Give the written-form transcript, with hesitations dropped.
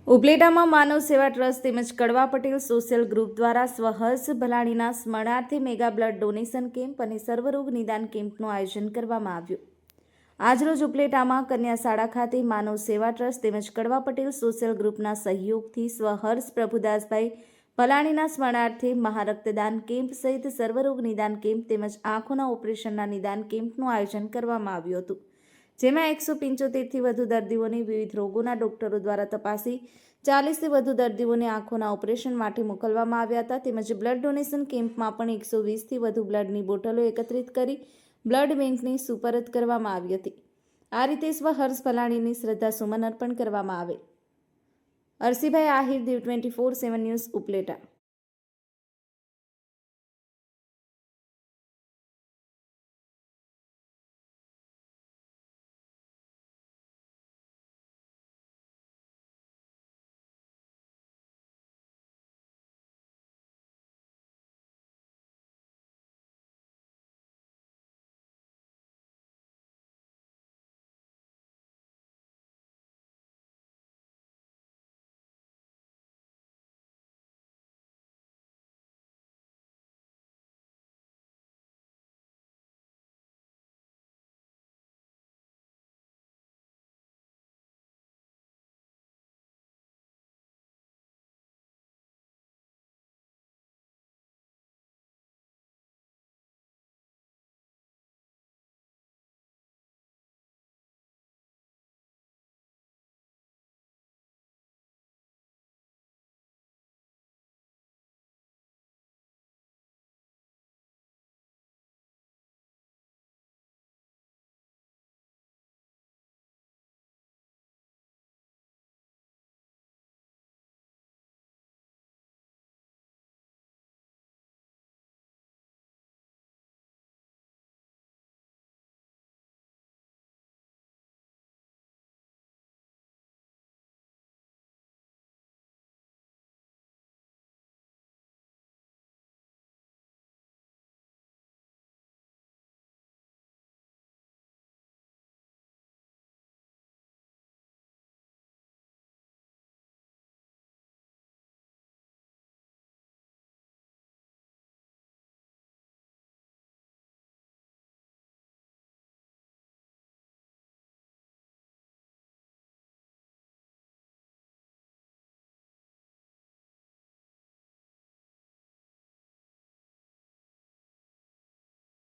ઉપલેટામાં માનવ સેવા ટ્રસ્ટ તેમજ કડવા પટેલ સોશિયલ ગ્રુપ દ્વારા સ્વહર્ષ ભલાણીના સ્મરણાર્થે મેગા બ્લડ ડોનેશન કેમ્પ અને સર્વરોગ નિદાન કેમ્પનું આયોજન કરવામાં આવ્યું. આજરોજ ઉપલેટામાં કન્યા શાળા ખાતે માનવ સેવા ટ્રસ્ટ તેમજ કડવા પટેલ સોશિયલ ગ્રુપના સહયોગથી સ્વહર્ષ પ્રભુદાસભાઈ ભલાણીના સ્મરણાર્થે મહારક્તદાન કેમ્પ સહિત સર્વરોગ નિદાન કેમ્પ તેમજ આંખોના ઓપરેશનના નિદાન કેમ્પનું આયોજન કરવામાં આવ્યું હતું. જેમાં 175થી વધુ દર્દીઓને વિવિધ રોગોના ડોક્ટરો દ્વારા તપાસી 40થી વધુ દર્દીઓને આંખોના ઓપરેશન માટે મોકલવામાં આવ્યા હતા. તેમજ બ્લડ ડોનેશન કેમ્પમાં પણ 120થી વધુ બ્લડની બોટલો એકત્રિત કરી બ્લડ બેંકની સુપરત કરવામાં આવી હતી. આ રીતે સ્વહર્ષ ભલાણીની શ્રદ્ધાસુમન અર્પણ કરવામાં આવે. અરસીભાઈ આહિર, દીવ 24/7 ન્યૂઝ, ઉપલેટા.